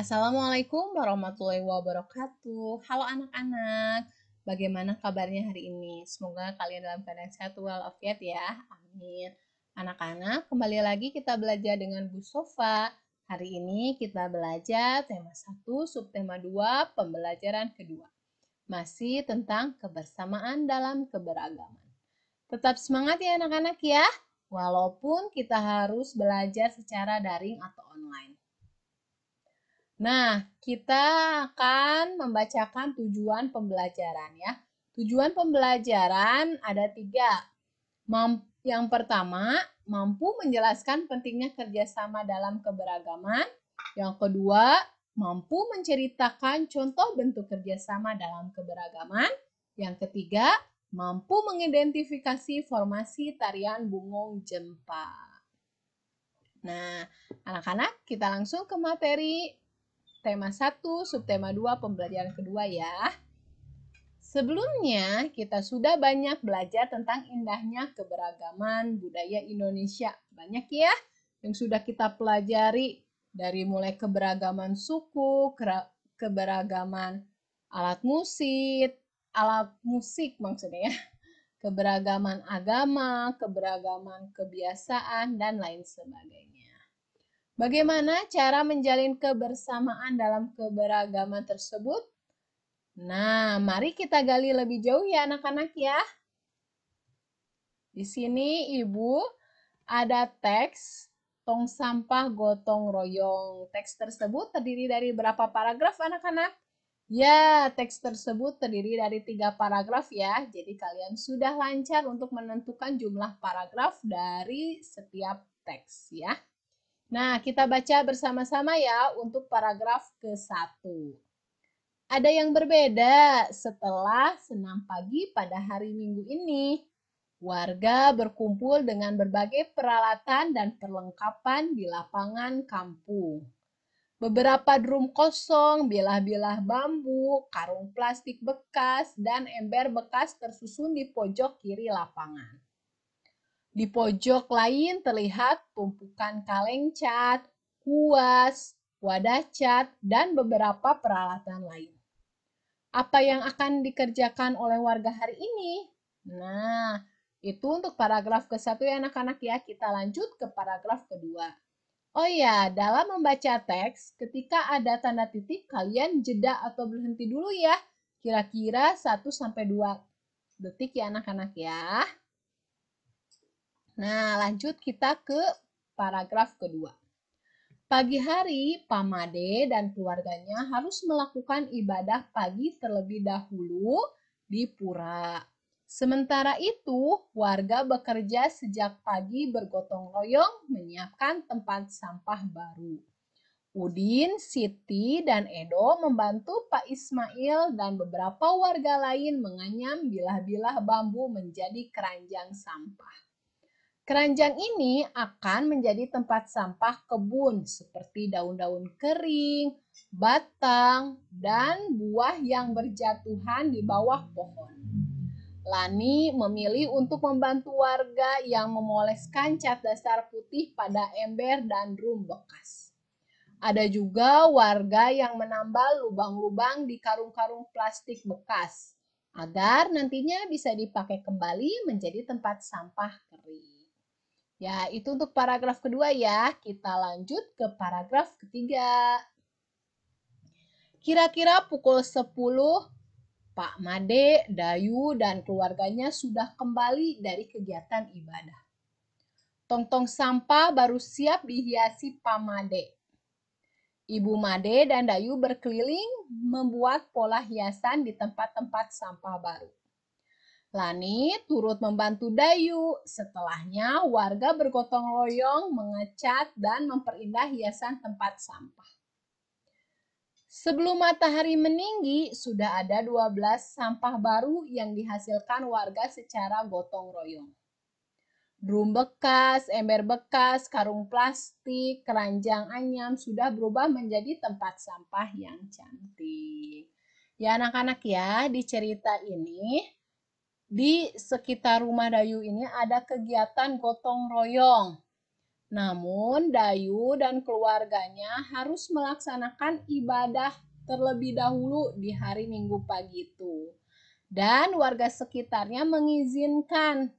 Assalamualaikum warahmatullahi wabarakatuh. Halo anak-anak, bagaimana kabarnya hari ini? Semoga kalian dalam keadaan sehat walafiat ya. Amin. Anak-anak, kembali lagi kita belajar dengan Bu Sofa. Hari ini kita belajar tema 1, subtema 2, pembelajaran kedua. Masih tentang kebersamaan dalam keberagaman. Tetap semangat ya anak-anak ya, walaupun kita harus belajar secara daring atau online. Nah, kita akan membacakan tujuan pembelajaran ya. Tujuan pembelajaran ada 3. Yang pertama, mampu menjelaskan pentingnya kerjasama dalam keberagaman. Yang kedua, mampu menceritakan contoh bentuk kerjasama dalam keberagaman. Yang ketiga, mampu mengidentifikasi formasi tarian bungong jempa. Nah, anak-anak, kita langsung ke materi tema 1, subtema 2, pembelajaran kedua ya. Sebelumnya, kita sudah banyak belajar tentang indahnya keberagaman budaya Indonesia. Banyak ya yang sudah kita pelajari, dari mulai keberagaman suku, keberagaman alat musik maksudnya ya, keberagaman agama, keberagaman kebiasaan, dan lain sebagainya. Bagaimana cara menjalin kebersamaan dalam keberagaman tersebut? Nah, mari kita gali lebih jauh ya anak-anak ya. Di sini Ibu ada teks tong sampah gotong royong. Teks tersebut terdiri dari berapa paragraf anak-anak? Ya, teks tersebut terdiri dari 3 paragraf ya. Jadi kalian sudah lancar untuk menentukan jumlah paragraf dari setiap teks ya. Nah, kita baca bersama-sama ya untuk paragraf ke-1. Ada yang berbeda setelah senam pagi pada hari Minggu ini. Warga berkumpul dengan berbagai peralatan dan perlengkapan di lapangan kampung. Beberapa drum kosong, bilah-bilah bambu, karung plastik bekas, dan ember bekas tersusun di pojok kiri lapangan. Di pojok lain terlihat tumpukan kaleng cat, kuas, wadah cat, dan beberapa peralatan lain. Apa yang akan dikerjakan oleh warga hari ini? Nah, itu untuk paragraf ke-1 ya anak-anak ya. Kita lanjut ke paragraf kedua. Oh ya, dalam membaca teks, ketika ada tanda titik, kalian jeda atau berhenti dulu ya. Kira-kira 1-2 detik ya anak-anak ya. Nah, lanjut kita ke paragraf kedua. Pagi hari, Pak Made dan keluarganya harus melakukan ibadah pagi terlebih dahulu di pura. Sementara itu, warga bekerja sejak pagi bergotong royong menyiapkan tempat sampah baru. Udin, Siti, dan Edo membantu Pak Ismail dan beberapa warga lain menganyam bilah-bilah bambu menjadi keranjang sampah. Keranjang ini akan menjadi tempat sampah kebun seperti daun-daun kering, batang, dan buah yang berjatuhan di bawah pohon. Lani memilih untuk membantu warga yang memoleskan cat dasar putih pada ember dan drum bekas. Ada juga warga yang menambal lubang-lubang di karung-karung plastik bekas agar nantinya bisa dipakai kembali menjadi tempat sampah kering. Ya, itu untuk paragraf kedua ya. Kita lanjut ke paragraf ketiga. Kira-kira pukul 10, Pak Made, Dayu, dan keluarganya sudah kembali dari kegiatan ibadah. Tong-tong sampah baru siap dihiasi Pak Made. Ibu Made dan Dayu berkeliling membuat pola hiasan di tempat-tempat sampah baru. Lani turut membantu Dayu. Setelahnya, warga bergotong royong mengecat dan memperindah hiasan tempat sampah. Sebelum matahari meninggi, sudah ada 12 sampah baru yang dihasilkan warga secara gotong royong. Drum bekas, ember bekas, karung plastik, keranjang anyam sudah berubah menjadi tempat sampah yang cantik. Ya anak-anak ya, di cerita ini, di sekitar rumah Dayu ini ada kegiatan gotong royong. Namun, Dayu dan keluarganya harus melaksanakan ibadah terlebih dahulu di hari Minggu pagi itu. Dan warga sekitarnya mengizinkan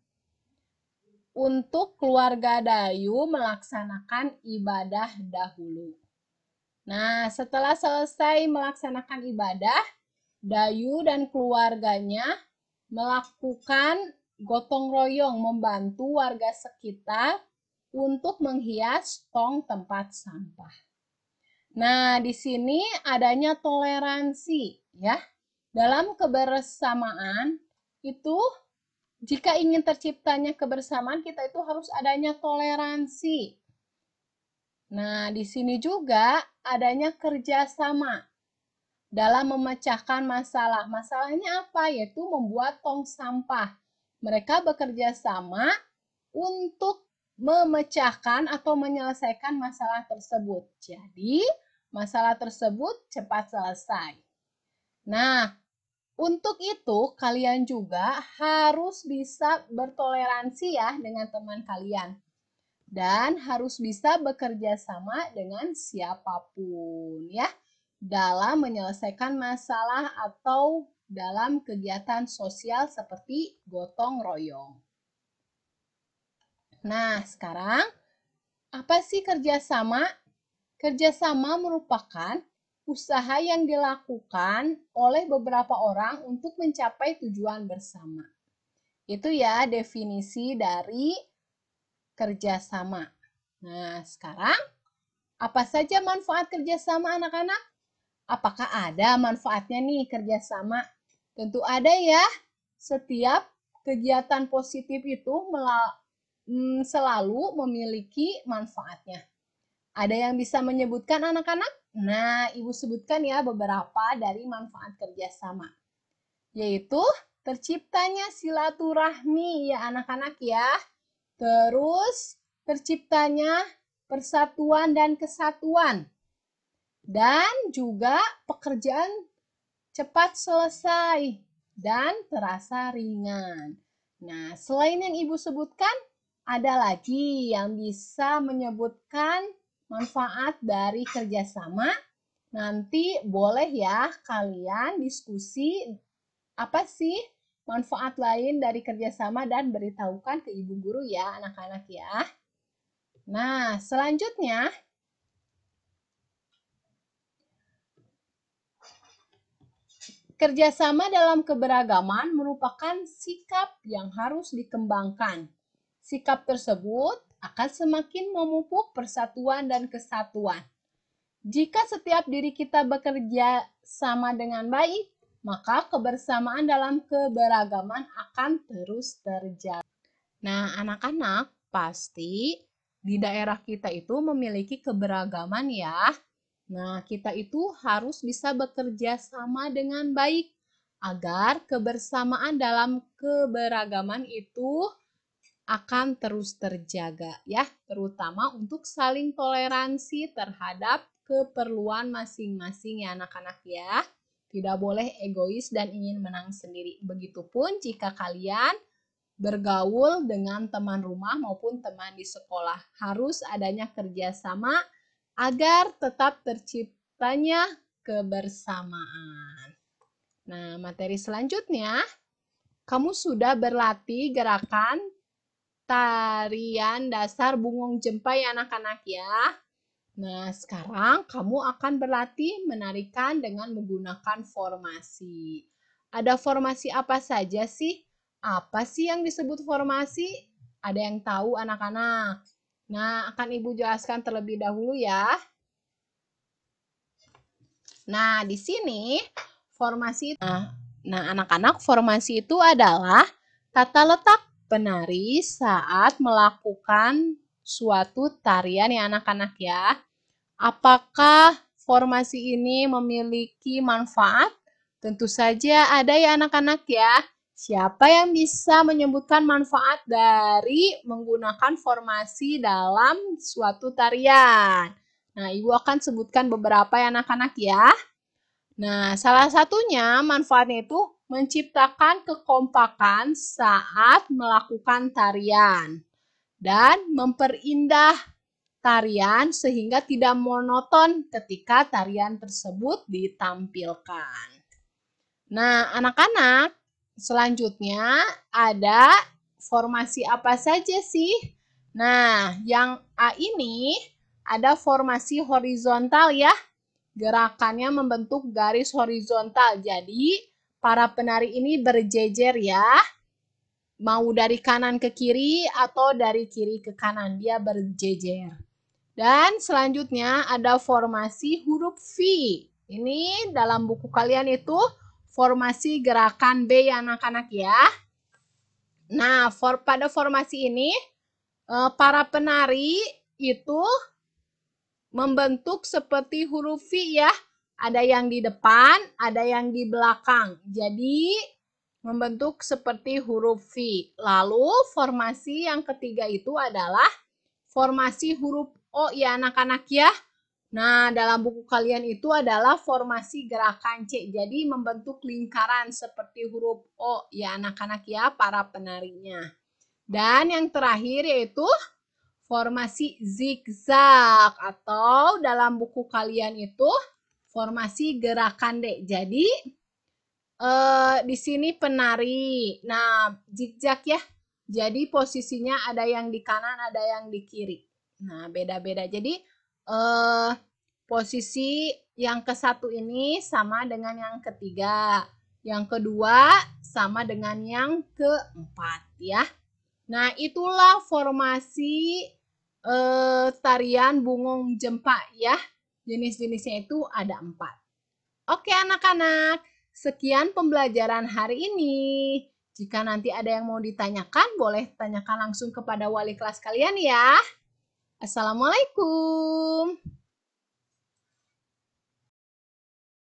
untuk keluarga Dayu melaksanakan ibadah dahulu. Nah, setelah selesai melaksanakan ibadah, Dayu dan keluarganya melakukan gotong royong membantu warga sekitar untuk menghias tong tempat sampah. Nah, di sini adanya toleransi ya. Dalam kebersamaan itu jika ingin terciptanya kebersamaan kita itu harus adanya toleransi. Nah, di sini juga adanya kerjasama dalam memecahkan masalah. Masalahnya apa? Yaitu membuat tong sampah. Mereka bekerja sama untuk memecahkan atau menyelesaikan masalah tersebut. Jadi, masalah tersebut cepat selesai. Nah, untuk itu kalian juga harus bisa bertoleransi ya dengan teman kalian. Dan harus bisa bekerja sama dengan siapapun ya dalam menyelesaikan masalah atau dalam kegiatan sosial seperti gotong royong. Nah, sekarang apa sih kerjasama? Kerjasama merupakan usaha yang dilakukan oleh beberapa orang untuk mencapai tujuan bersama. Itu ya definisi dari kerjasama. Nah, sekarang apa saja manfaat kerjasama anak-anak? Apakah ada manfaatnya nih kerjasama? Tentu ada ya. Setiap kegiatan positif itu selalu memiliki manfaatnya. Ada yang bisa menyebutkan anak-anak? Nah, Ibu sebutkan ya beberapa dari manfaat kerjasama. Yaitu terciptanya silaturahmi ya anak-anak ya. Terus terciptanya persatuan dan kesatuan. Dan juga pekerjaan cepat selesai dan terasa ringan. Nah, selain yang Ibu sebutkan, ada lagi yang bisa menyebutkan manfaat dari kerjasama. Nanti boleh ya kalian diskusi apa sih manfaat lain dari kerjasama dan beritahukan ke ibu guru ya anak-anak ya. Nah, selanjutnya kerjasama dalam keberagaman merupakan sikap yang harus dikembangkan. Sikap tersebut akan semakin memupuk persatuan dan kesatuan. Jika setiap diri kita bekerja sama dengan baik, maka kebersamaan dalam keberagaman akan terus terjaga. Nah, anak-anak pasti di daerah kita itu memiliki keberagaman ya. Nah, kita itu harus bisa bekerja sama dengan baik agar kebersamaan dalam keberagaman itu akan terus terjaga ya, terutama untuk saling toleransi terhadap keperluan masing-masing ya anak-anak ya. Tidak boleh egois dan ingin menang sendiri. Begitupun jika kalian bergaul dengan teman rumah maupun teman di sekolah. Harus adanya kerjasama agar tetap terciptanya kebersamaan. Nah, materi selanjutnya, kamu sudah berlatih gerakan tarian dasar Bungong Jempai anak-anak ya. Nah, sekarang kamu akan berlatih menarikan dengan menggunakan formasi. Ada formasi apa saja sih? Apa sih yang disebut formasi? Ada yang tahu anak-anak? Nah, akan Ibu jelaskan terlebih dahulu ya. Nah, di sini formasi. Nah, anak-anak formasi itu adalah tata letak penari saat melakukan suatu tarian ya anak-anak ya. Apakah formasi ini memiliki manfaat? Tentu saja ada ya anak-anak ya. Siapa yang bisa menyebutkan manfaat dari menggunakan formasi dalam suatu tarian? Nah, Ibu akan sebutkan beberapa ya anak-anak ya. Nah, salah satunya manfaatnya itu menciptakan kekompakan saat melakukan tarian dan memperindah tarian sehingga tidak monoton ketika tarian tersebut ditampilkan. Nah, anak-anak, selanjutnya ada formasi apa saja sih? Nah, yang A ini ada formasi horizontal ya. Gerakannya membentuk garis horizontal. Jadi, para penari ini berjejer ya. Mau dari kanan ke kiri atau dari kiri ke kanan, dia berjejer. Dan selanjutnya ada formasi huruf V. Ini dalam buku kalian itu formasi gerakan B ya anak-anak ya. Nah, pada formasi ini para penari itu membentuk seperti huruf V ya. Ada yang di depan, ada yang di belakang. Jadi membentuk seperti huruf V. Lalu formasi yang ketiga itu adalah formasi huruf O ya anak-anak ya. Nah, dalam buku kalian itu adalah formasi gerakan C. Jadi membentuk lingkaran seperti huruf O ya anak-anak ya, para penarinya. Dan yang terakhir yaitu formasi zigzag atau dalam buku kalian itu formasi gerakan D. Jadi di sini penari. Nah, zigzag ya. Jadi posisinya ada yang di kanan, ada yang di kiri. Nah, beda-beda. Jadi posisi yang ke-1 ini sama dengan yang ketiga. Yang kedua sama dengan yang keempat ya. Nah, itulah formasi tarian Bungong Jempa ya. Jenis-jenisnya itu ada 4. Oke anak-anak, sekian pembelajaran hari ini. Jika nanti ada yang mau ditanyakan, boleh tanyakan langsung kepada wali kelas kalian ya. Assalamualaikum.